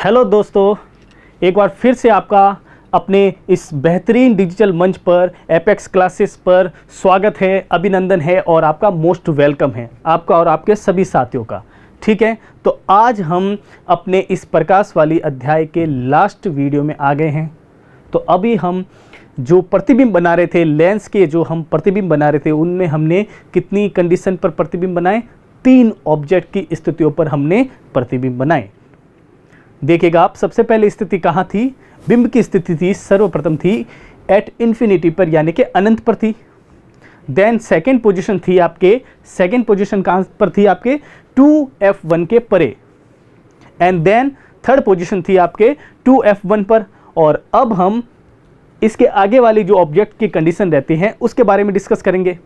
Hello दोस्तों, एक बार फिर से आपका अपने इस बेहतरीन डिजिटल मंच पर एपेक्स क्लासेस पर स्वागत है, अभिनंदन है और आपका मोस्ट वेलकम है, आपका और आपके सभी साथियों का। ठीक है, तो आज हम अपने इस प्रकाश वाली अध्याय के लास्ट वीडियो में आ गए हैं। तो अभी हम जो प्रतिबिंब बना रहे थे, लेंस के जो हम प्रतिबिंब बना रहे थे, उनमें हमने कितनी कंडीशन पर प्रतिबिंब बनाए? 3 ऑब्जेक्ट की स्थितियों पर हमने प्रतिबिंब बनाए। देखिएगा आप, सबसे पहले स्थिति कहाँ थी? बिंब की स्थिति थी, सर्वप्रथम थी एट इन्फिनिटी पर, यानी कि अनंत पर थी। देन सेकेंड पोजीशन थी आपके, सेकेंड पोजीशन कहाँ पर थी आपके? 2f1 के परे। एंड देन थर्ड पोजीशन थी आपके 2f1 पर। और अब हम इसके आगे वाली जो ऑब्जेक्ट की कंडीशन रहती हैं उसके बारे में डिस्कस करेंगे।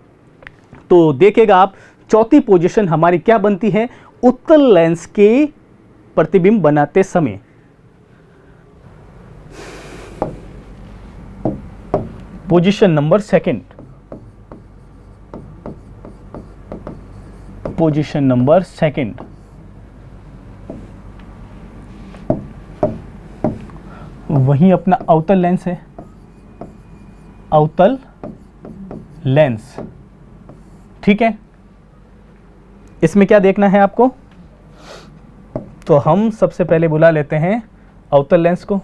तो देखिएगा आप, चौथी पोजीशन हमारी क्या बनती है? उत्तल लेंस के प्रतिबिंब बनाते समय। Position number second, position number second, वही अपना अवतल लेंस है, अवतल लेंस। ठीक है, इसमें क्या देखना है आपको? तो हम सबसे पहले बुला लेते हैं अवतल लेंस को।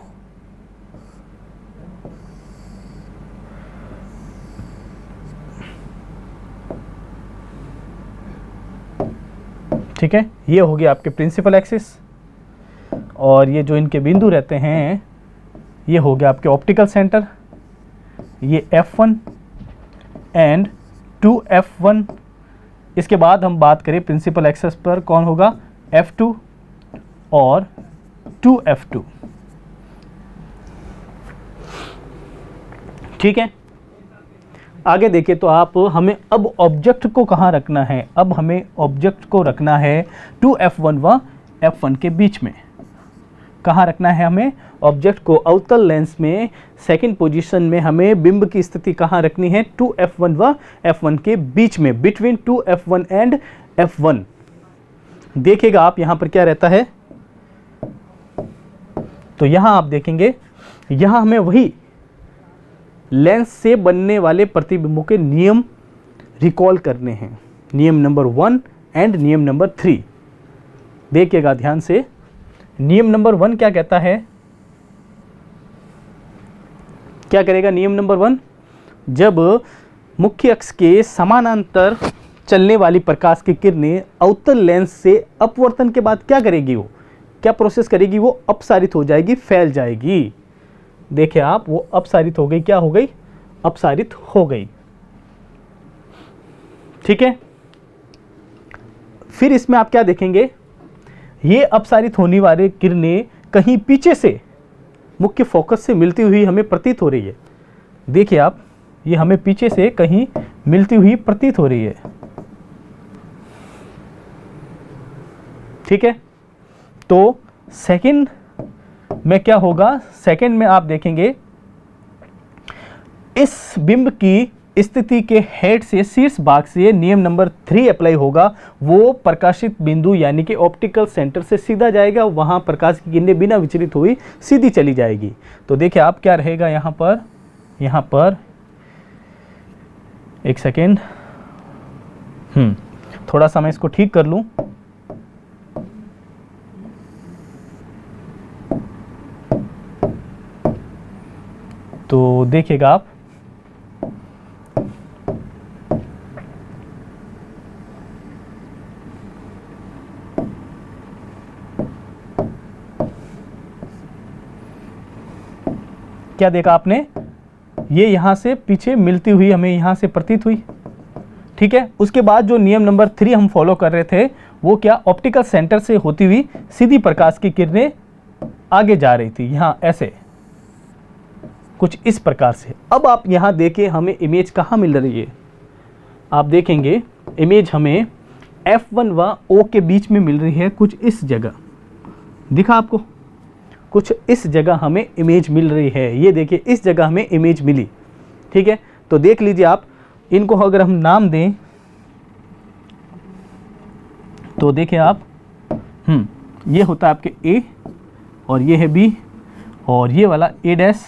ठीक है, ये हो गया आपके प्रिंसिपल एक्सिस, और ये जो इनके बिंदु रहते हैं ये हो गया आपके ऑप्टिकल सेंटर। ये f1 एंड 2f1। इसके बाद हम बात करें प्रिंसिपल एक्सिस पर, कौन होगा? f2 और 2f2। ठीक है, आगे देखिए तो आप, हमें अब ऑब्जेक्ट को कहाँ रखना है? अब हमें ऑब्जेक्ट को रखना है 2f1 व f1 के बीच में। कहाँ रखना है हमें ऑब्जेक्ट को? अवतल लेंस में सेकंड पोजीशन में हमें बिंब की स्थिति कहाँ रखनी है? 2f1 व f1 के बीच में, बिटवीन 2f1 एंड f1। देखिएगा आप, यहाँ पर क्या रहता है? तो यहाँ आप देखेंगे, यहाँ हमें वही लेंस से बनने वाले प्रतिबिंबों के नियम रिकॉल करने हैं, नियम नंबर 1 एंड नियम नंबर 3। देखिएगा ध्यान से, नियम नंबर 1 क्या कहता है? क्या करेगा नियम नंबर 1? जब मुख्य अक्ष के समानांतर चलने वाली प्रकाश की किरणें अवतल लेंस से अपवर्तन के बाद क्या करेगी? वो क्या प्रोसेस करेगी? वो अपसारित हो जाएगी, फैल जाएगी। देखिए आप, वो अपसारित हो गई। क्या हो गई? अपसारित हो गई। ठीक है, फिर इसमें आप क्या देखेंगे? ये अपसारित होने वाली किरणें कहीं पीछे से मुख्य फोकस से मिलती हुई हमें प्रतीत हो रही है। देखिए आप, ये हमें पीछे से कहीं मिलती हुई प्रतीत हो रही है। ठीक है, तो सेकंड में क्या होगा? सेकंड में आप देखेंगे, इस बिंब की स्थिति के हेड से, शीर्ष भाग से नियम नंबर 3 अप्लाई होगा। वो प्रकाशित बिंदु यानी कि ऑप्टिकल सेंटर से सीधा जाएगा, वहां प्रकाश की किरणें बिना विचलित हुई सीधी चली जाएगी। तो देखिए आप, क्या रहेगा यहाँ पर एक सेकेंड, थोड़ा सा मैं इसको ठीक कर लूं। तो देखिएगा आप, क्या देखा आपने? ये यहां से पीछे मिलती हुई हमें यहां से प्रतीत हुई। ठीक है, उसके बाद जो नियम नंबर 3 हम फॉलो कर रहे थे, वो क्या? ऑप्टिकल सेंटर से होती हुई सीधी प्रकाश की किरणें आगे जा रही थी, यहां ऐसे कुछ इस प्रकार से। अब आप यहां देखिए, हमें इमेज कहां मिल रही है? आप देखेंगे इमेज हमें f1 व o के बीच में मिल रही है, कुछ इस जगह। दिखा आपको? कुछ इस जगह हमें इमेज मिल रही है। ये देखिए, इस जगह हमें इमेज मिली। ठीक है, तो देख लीजिए आप, इनको अगर हम नाम दें तो देखिए आप, ये होता है आपके ए, और ये है बी, और ये वाला ए डैश,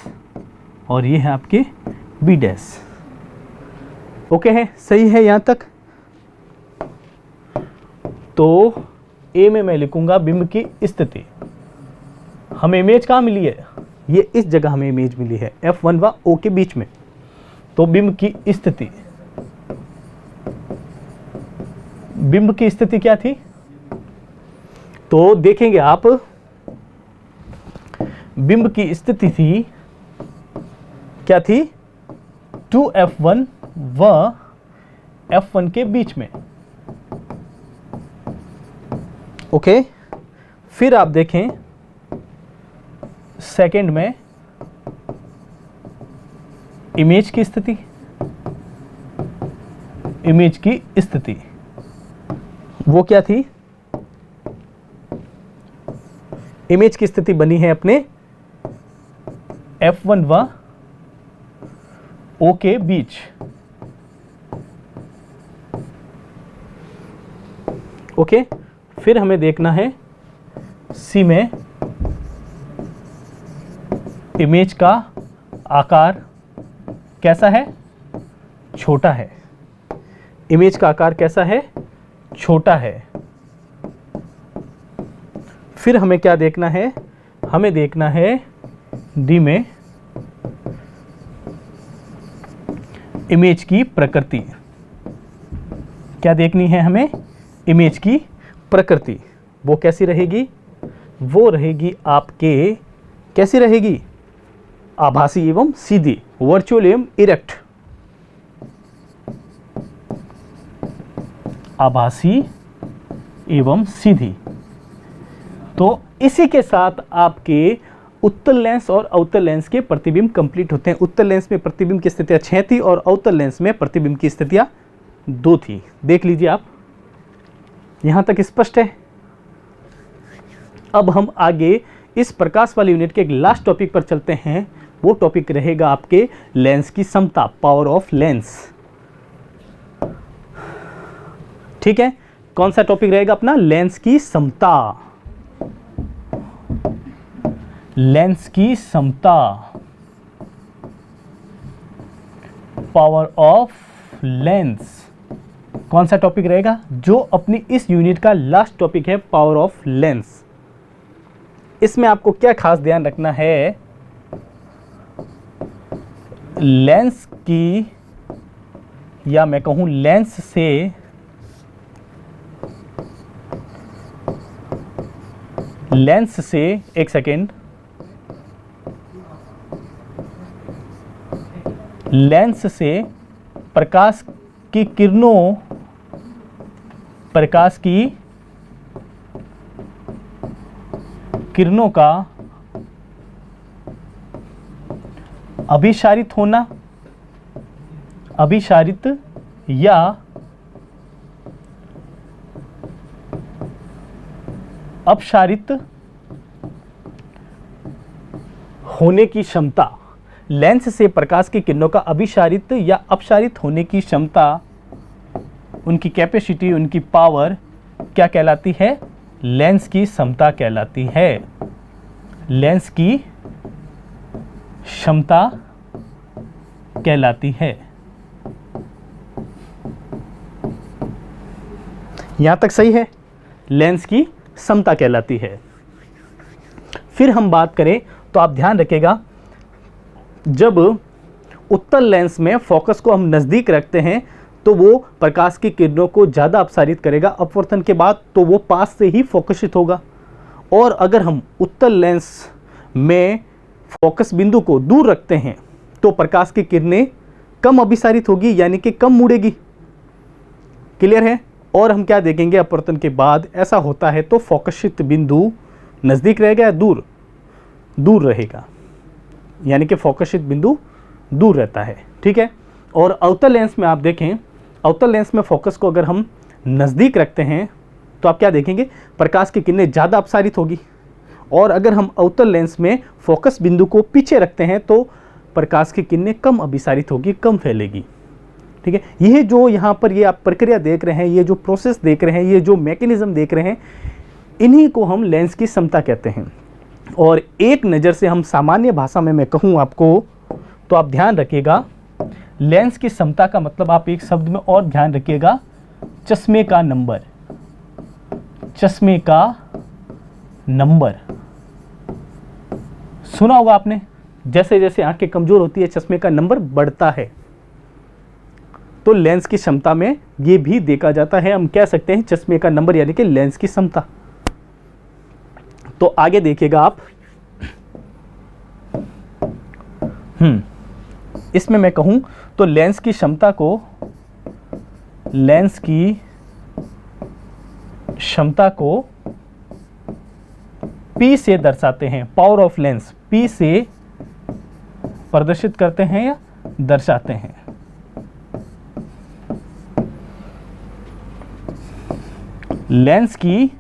और ये है आपके बी डैश। ओके है, सही है यहाँ तक। तो ए में मैं लिखूंगा बिंब की स्थिति। हमें इमेज कहाँ मिली है? ये इस जगह हमें इमेज मिली है F1 व O के बीच में। तो बिंब की स्थिति, बिंब की स्थिति क्या थी? तो देखेंगे आप, बिंब की स्थिति थी, क्या थी? 2F1 व F1 के बीच में। ओके, फिर आप देखें सेकंड में इमेज की स्थिति, इमेज की स्थिति वो क्या थी? इमेज की स्थिति बनी है अपने F1 व O के बीच। ओके, फिर हमें देखना है सी में इमेज का आकार कैसा है? छोटा है। इमेज का आकार कैसा है? छोटा है। फिर हमें क्या देखना है? हमें देखना है डी में इमेज की प्रकृति। क्या देखनी है हमें? इमेज की प्रकृति। वो कैसी रहेगी? वो रहेगी आपके, कैसी रहेगी? आभासी एवं सीधी, वर्चुअल एवं इरेक्ट। आभासी एवं सीधी। तो इसी के साथ आपके उत्तल लेंस और अवतल लेंस के प्रतिबिंब कंप्लीट होते हैं। उत्तल लेंस में प्रतिबिंब की स्थितियां 6 थी और अवतल लेंस में प्रतिबिंब की स्थितियां 2 थी। देख लीजिए आप, यहां तक स्पष्ट है। अब हम आगे इस प्रकाश वाली यूनिट के एक लास्ट टॉपिक पर चलते हैं। वो टॉपिक रहेगा आपके लेंस की समता, पावर ऑफ लेंस। ठीक है, कौन सा टॉपिक रहेगा अपना? लेंस की समता। लेंस की समता, पावर ऑफ लेंस, कौन सा टॉपिक रहेगा? जो अपनी इस यूनिट का लास्ट टॉपिक है, पावर ऑफ लेंस। इसमें आपको क्या खास ध्यान रखना है? लेंस की, या मैं कहूं लेंस से एक सेकेंड, लेंस से प्रकाश की किरणों, प्रकाश की किरणों का अभिसारित होना, अभिसारित या अपसारित होने की क्षमता। लेंस से प्रकाश की किरणों का अभिसारित या अपसारित होने की क्षमता, उनकी कैपेसिटी, उनकी पावर क्या कहलाती है? लेंस की क्षमता कहलाती है। लेंस की क्षमता कहलाती है। यहां तक सही है? लेंस की क्षमता कहलाती है। फिर हम बात करें तो आप ध्यान रखिएगा, जब उत्तल लेंस में फोकस को हम नज़दीक रखते हैं तो वो प्रकाश की किरणों को ज़्यादा अपसारित करेगा अपवर्तन के बाद, तो वो पास से ही फोकसित होगा। और अगर हम उत्तल लेंस में फोकस बिंदु को दूर रखते हैं तो प्रकाश की किरणें कम अभिसारित होगी, यानी कि कम मुड़ेगी। क्लियर है? और हम क्या देखेंगे, अपवर्तन के बाद ऐसा होता है तो फोकसित बिंदु नज़दीक रहेगा या दूर? दूर रहेगा, यानी कि फोकसित बिंदु दूर रहता है। ठीक है। और अवतल लेंस में आप देखें, अवतल लेंस में फोकस को अगर हम नज़दीक रखते हैं तो आप क्या देखेंगे, प्रकाश की किरणें ज़्यादा अपसारित होगी। और अगर हम अवतल लेंस में फोकस बिंदु को पीछे रखते हैं तो प्रकाश की किरणें कम अभिसारित होगी, कम फैलेगी। ठीक है। यह जो यहाँ पर ये आप प्रक्रिया देख रहे हैं, ये जो प्रोसेस देख रहे हैं, ये जो मैकेनिज्म देख रहे हैं, इन्हीं को हम लेंस की क्षमता कहते हैं। और एक नज़र से हम सामान्य भाषा में मैं कहूँ आपको, तो आप ध्यान रखिएगा, लेंस की समता का मतलब आप एक शब्द में और ध्यान रखिएगा, चश्मे का नंबर। चश्मे का नंबर सुना होगा आपने, जैसे जैसे आंखें कमजोर होती है चश्मे का नंबर बढ़ता है। तो लेंस की क्षमता में ये भी देखा जाता है, हम कह सकते हैं चश्मे का नंबर यानी कि लेंस की क्षमता। तो आगे देखिएगा आप, इसमें मैं कहूं तो लेंस की क्षमता को P से दर्शाते हैं। पावर ऑफ लेंस P से प्रदर्शित करते हैं या दर्शाते हैं। लेंस की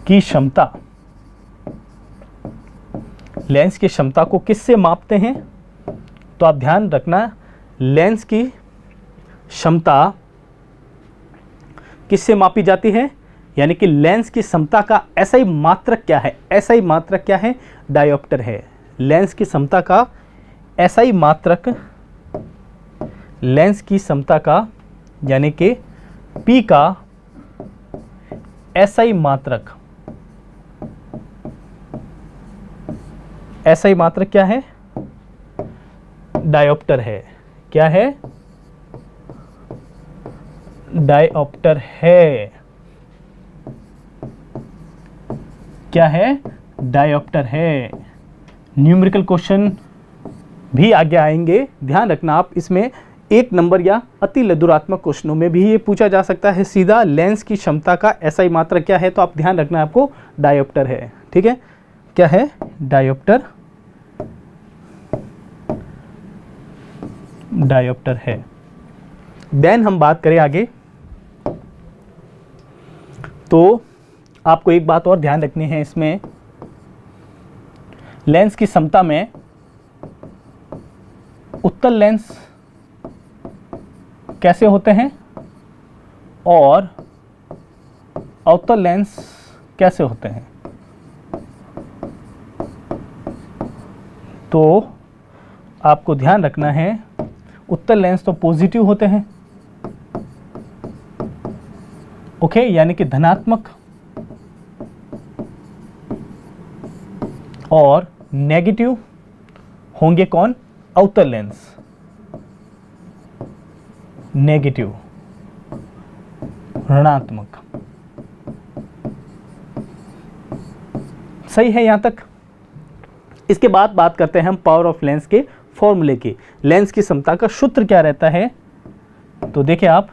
क्षमता, लेंस की क्षमता को किससे मापते हैं? तो आप ध्यान रखना, लेंस की क्षमता किससे मापी जाती है, यानी कि लेंस की क्षमता का SI मात्रक क्या है? SI मात्रक क्या है? डायोप्टर है। लेंस की क्षमता का SI मात्रक, लेंस की क्षमता का यानी कि P का SI मात्रक, SI मात्रक क्या है? डायोप्टर है। क्या है? डायोप्टर है। क्या है? डायोप्टर है। न्यूमेरिकल क्वेश्चन भी आगे आएंगे, ध्यान रखना आप, इसमें एक नंबर या अति लघुरात्मक क्वेश्चनों में भी ये पूछा जा सकता है सीधा, लेंस की क्षमता का SI मात्रक क्या है? तो आप ध्यान रखना आपको डायोप्टर है। ठीक है, क्या है? डायोप्टर, डायोप्टर है। देन हम बात करें आगे, तो आपको एक बात और ध्यान रखनी है, इसमें लेंस की क्षमता में उत्तल लेंस कैसे होते हैं और अवतल लेंस कैसे होते हैं। तो आपको ध्यान रखना है, उत्तल लेंस तो पॉजिटिव होते हैं, ओके, यानी कि धनात्मक, और नेगेटिव होंगे कौन? अवतल लेंस, नेगेटिव, ऋणात्मक। सही है यहां तक? इसके बाद बात करते हैं हम पावर ऑफ लेंस के फॉर्मूले की। लेंस की क्षमता का सूत्र क्या रहता है? तो देखिए आप,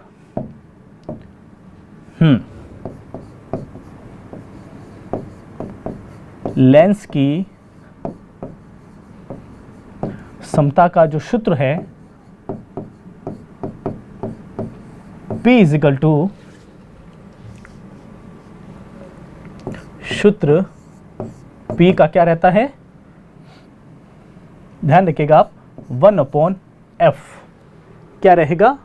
लेंस की क्षमता का जो सूत्र है, P इजिकल टू, सूत्र P का क्या रहता है? ध्यान रखिएगा आप, 1/f। क्या रहेगा?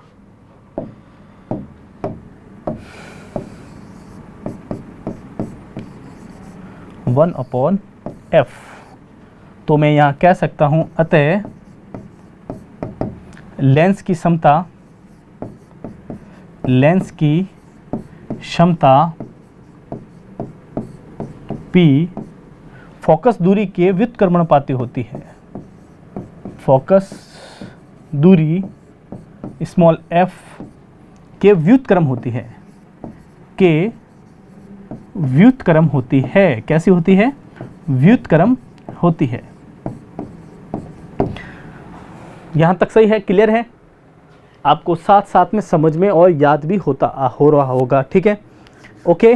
(1/f). तो मैं यहां कह सकता हूं, अतः लेंस की क्षमता, लेंस की क्षमता P फोकस दूरी के व्युत्क्रमणुपाती होती है। फोकस दूरी स्मॉल f के व्युत्क्रम होती है, के व्युत्क्रम होती है। कैसी होती है? व्युत्क्रम होती है। यहां तक सही है? क्लियर है? आपको साथ साथ में समझ में और याद भी हो रहा होगा। ठीक है, ओके।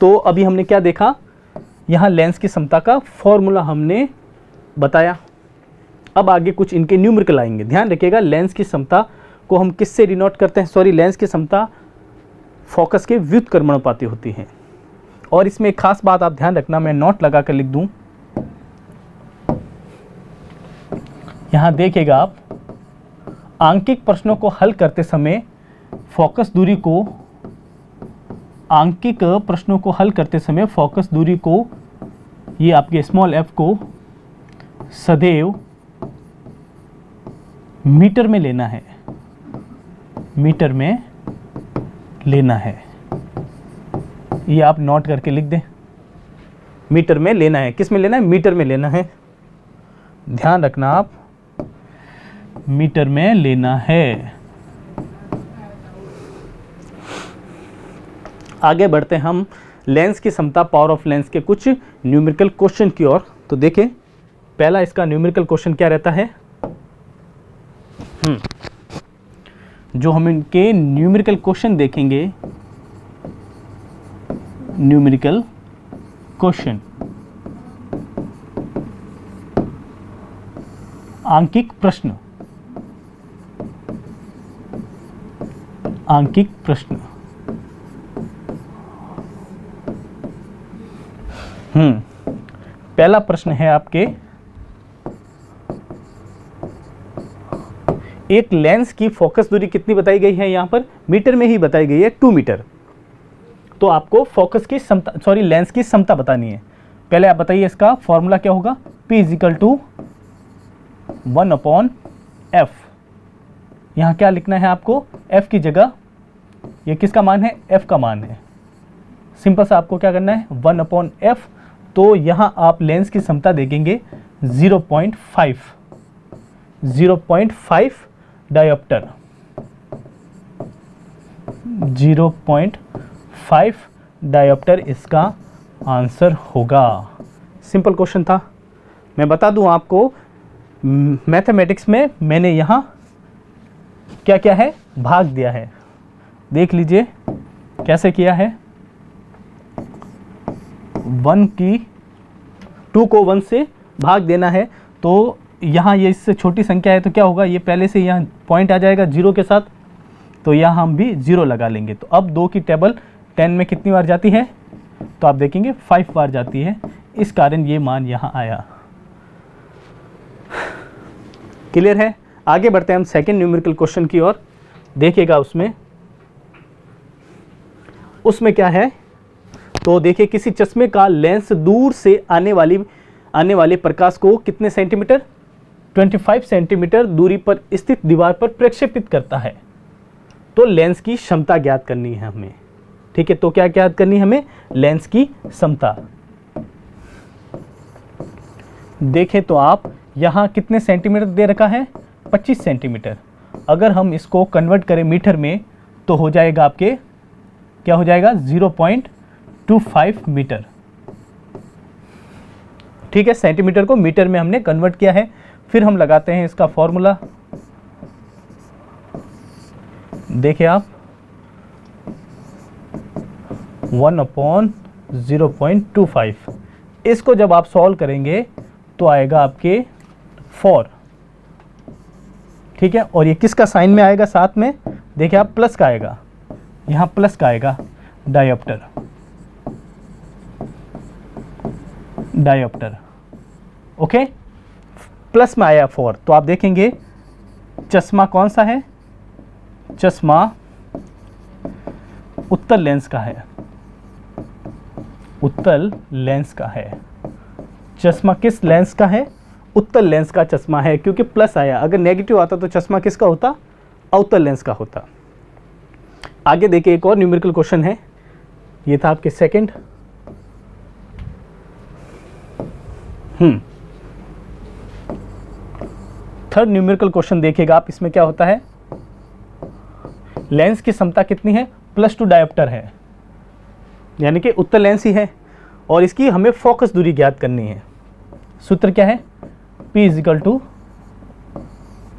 तो अभी हमने क्या देखा? यहाँ लेंस की क्षमता का फॉर्मूला हमने बताया। अब आगे कुछ इनके न्यूमेरिकल आएंगे। ध्यान रखिएगा, लेंस की क्षमता को हम किससे डिनोट करते हैं? सॉरी, लेंस की क्षमता फोकस के व्युत्क्रमणुपाती होती है। और इसमें एक खास बात आप ध्यान रखना, मैं नोट लगा कर लिख दूं। यहां देखिएगा आप, आंकिक प्रश्नों को हल करते समय फोकस दूरी को, आंकिक प्रश्नों को हल करते समय फोकस दूरी को ये आपके स्मॉल f को सदैव मीटर में लेना है, मीटर में लेना है। ये आप नोट करके लिख दें, मीटर में लेना है। किस में लेना है? मीटर में लेना है। ध्यान रखना आप, मीटर में लेना है। आगे बढ़ते हैं हम लेंस की समता, पावर ऑफ लेंस के कुछ न्यूमेरिकल क्वेश्चन की ओर। तो देखें, पहला इसका न्यूमेरिकल क्वेश्चन क्या रहता है? जो हम इनके न्यूमेरिकल क्वेश्चन देखेंगे, न्यूमेरिकल क्वेश्चन, आंकिक प्रश्न, आंकिक प्रश्न। पहला प्रश्न है आपके, एक लेंस की फोकस दूरी कितनी बताई गई है? यहां पर मीटर में ही बताई गई है, 2 मीटर। तो आपको फोकस की समता, सॉरी लेंस की समता बतानी है। पहले आप बताइए इसका फॉर्मूला क्या होगा? P = 1/f। यहां क्या लिखना है आपको? f की जगह, ये किसका मान है? f का मान है। सिंपल सा आपको क्या करना है? 1/f। तो यहां आप लेंस की समता देखेंगे 0.5 डायोप्टर, 0.5 डायोप्टर इसका आंसर होगा। सिंपल क्वेश्चन था। मैं बता दूं आपको, मैथमेटिक्स में मैंने यहां क्या क्या है? भाग दिया है। देख लीजिए कैसे किया है। 2 को 1 से भाग देना है। तो यहाँ ये इससे छोटी संख्या है तो क्या होगा? ये पहले से यहाँ पॉइंट आ जाएगा 0 के साथ, तो यहाँ हम भी 0 लगा लेंगे। तो अब 2 की टेबल 10 में कितनी बार जाती है? तो आप देखेंगे 5 बार जाती है। इस कारण ये मान यहाँ आया। क्लियर है? आगे बढ़ते हैं हम सेकंड न्यूमेरिकल क्वेश्चन की ओर। देखिएगा उसमें क्या है। तो देखिए, किसी चश्मे का लेंस दूर से आने वाले प्रकाश को कितने सेंटीमीटर? 25 सेंटीमीटर दूरी पर स्थित दीवार पर प्रक्षेपित करता है। तो लेंस की क्षमता ज्ञात करनी है हमें। ठीक है, तो क्या ज्ञात करनी है हमें? लेंस की क्षमता। देखें तो आप यहाँ कितने सेंटीमीटर दे रखा है? 25 सेंटीमीटर। अगर हम इसको कन्वर्ट करें मीटर में तो हो जाएगा आपके, क्या हो जाएगा? 0.25 मीटर। ठीक है, सेंटीमीटर को मीटर में हमने कन्वर्ट किया है। फिर हम लगाते हैं इसका फॉर्मूला। देखिए आप, 1/0.25। इसको जब आप सॉल्व करेंगे तो आएगा आपके 4। ठीक है, और ये किसका साइन में आएगा? साथ में देखिए आप, प्लस का आएगा, यहाँ प्लस का आएगा। डायोप्टर। ओके, प्लस में आया 4। तो आप देखेंगे चश्मा कौन सा है? चश्मा उत्तल लेंस का है, उत्तल लेंस का है। चश्मा किस लेंस का है? उत्तल लेंस का चश्मा है, क्योंकि प्लस आया। अगर नेगेटिव आता तो चश्मा किसका होता? अवतल लेंस का होता। आगे देखिए, एक और न्यूमेरिकल क्वेश्चन है। ये था आपके सेकंड। थर्ड न्यूमेरिकल क्वेश्चन देखिएगा आप। इसमें क्या होता है? लेंस की क्षमता कितनी है? +2 डायोप्टर है, यानी कि उत्तल लेंस ही है, और इसकी हमें फोकस दूरी ज्ञात करनी है। सूत्र क्या है? P =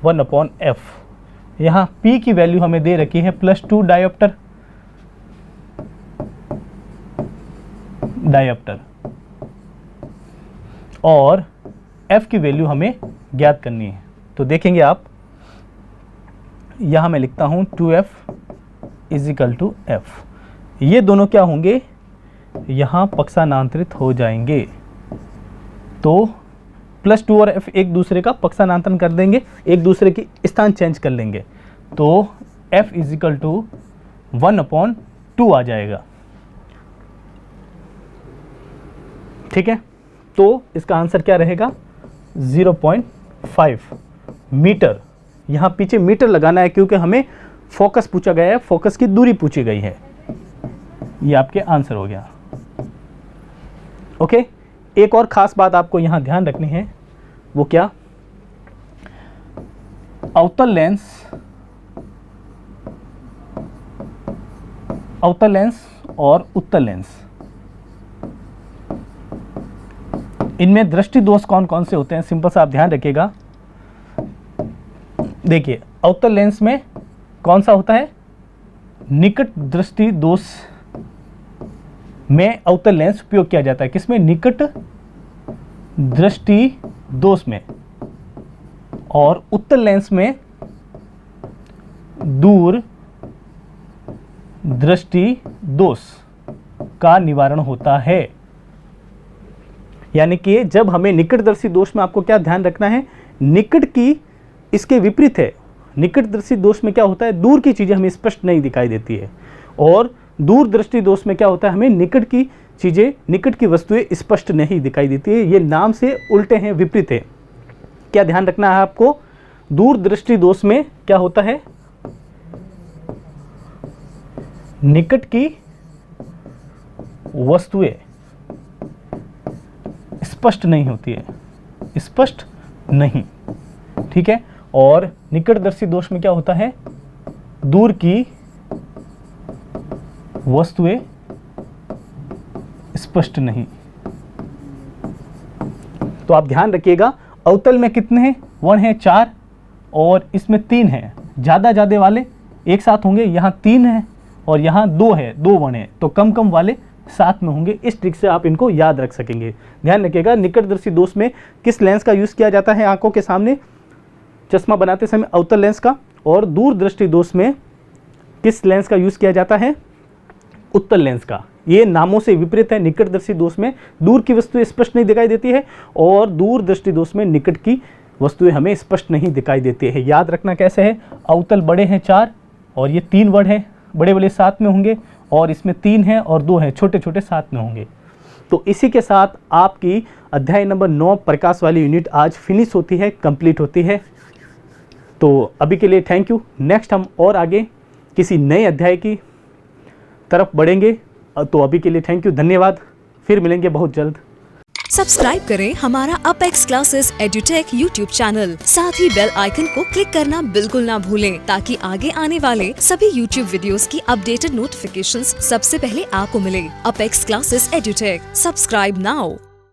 1/f। यहाँ P की वैल्यू हमें दे रखी है +2 डायोप्टर, और f की वैल्यू हमें ज्ञात करनी है। तो देखेंगे आप, यहाँ मैं लिखता हूँ 2f = f। ये दोनों क्या होंगे? यहाँ पक्षांतरित हो जाएंगे। तो +2 और f एक दूसरे का पक्षांतरण कर देंगे, एक दूसरे की स्थान चेंज कर लेंगे। तो f = 1/2 आ जाएगा। ठीक है, तो इसका आंसर क्या रहेगा 0.5 मीटर। यहाँ पीछे मीटर लगाना है क्योंकि हमें फोकस पूछा गया है, फोकस की दूरी पूछी गई है। ये आपके आंसर हो गया। ओके, एक और खास बात आपको यहाँ ध्यान रखनी है, वो क्या, अवतल लेंस और उत्तल लेंस, इनमें दृष्टि दोष कौन कौन से होते हैं, सिंपल सा आप ध्यान रखिएगा। देखिए, अवतल लेंस में कौन सा होता है, निकट दृष्टि दोष में अवतल लेंस उपयोग किया जाता है। किसमें, निकट दृष्टि दोष में। और उत्तल लेंस में दूर दृष्टि दोष का निवारण होता है। यानी कि जब हमें निकटदर्शी दोष में आपको क्या ध्यान रखना है, निकट की इसके विपरीत है। निकटदर्शी दोष में क्या होता है, दूर की चीजें हमें स्पष्ट नहीं दिखाई देती है, और दूर दृष्टि दोष में क्या होता है, हमें निकट की चीजें, निकट की वस्तुएं स्पष्ट नहीं दिखाई देती है। ये नाम से उल्टे हैं, विपरीत है। क्या ध्यान रखना है आपको, दूर दृष्टि दोष में क्या होता है, निकट की वस्तुएं स्पष्ट नहीं होती है, स्पष्ट नहीं, ठीक है। और निकटदर्शी दोष में क्या होता है, दूर की वस्तुएं स्पष्ट नहीं। तो आप ध्यान रखिएगा, अवतल में कितने हैं, 1 है, 4, और इसमें 3 है। ज्यादा वाले एक साथ होंगे, यहाँ 3 है और यहाँ 2 है, 2 1 है, तो कम कम वाले साथ में होंगे। इस ट्रिक से आप इनको याद रख सकेंगे। ध्यान रखिएगा, निकटदर्शी दोष में किस लेंस का यूज किया जाता है आंखों के सामने चश्मा बनाते समय, अवतल लेंस का। और दूर दृष्टि दोष में किस लेंस का यूज किया जाता है, उत्तल लेंस का। ये नामों से विपरीत है। निकटदर्शी दोष में दूर की वस्तुएं स्पष्ट नहीं दिखाई देती है, और दूर दृष्टि दोष में निकट की वस्तुएं हमें स्पष्ट नहीं दिखाई देती है। याद रखना कैसे है, अवतल बड़े हैं 4 और ये 3 वर्ड है, बड़े बड़े साथ में होंगे, और इसमें 3 है और 2 है, छोटे छोटे साथ में होंगे। तो इसी के साथ आपकी अध्याय नंबर 9 प्रकाश वाली यूनिट आज फिनिश होती है, कंप्लीट होती है। तो अभी के लिए थैंक यू। नेक्स्ट हम और आगे किसी नए अध्याय की तरफ बढ़ेंगे। तो अभी के लिए थैंक यू, धन्यवाद। फिर मिलेंगे बहुत जल्द। सब्सक्राइब करें हमारा apex classes edutech YouTube channel. साथ ही बेल आइकन को क्लिक करना बिल्कुल ना भूलें, ताकि आगे आने वाले सभी यूट्यूब वीडियोस की अपडेटेड नोटिफिकेशंस सबसे पहले आपको मिले। Apex classes edutech, subscribe now.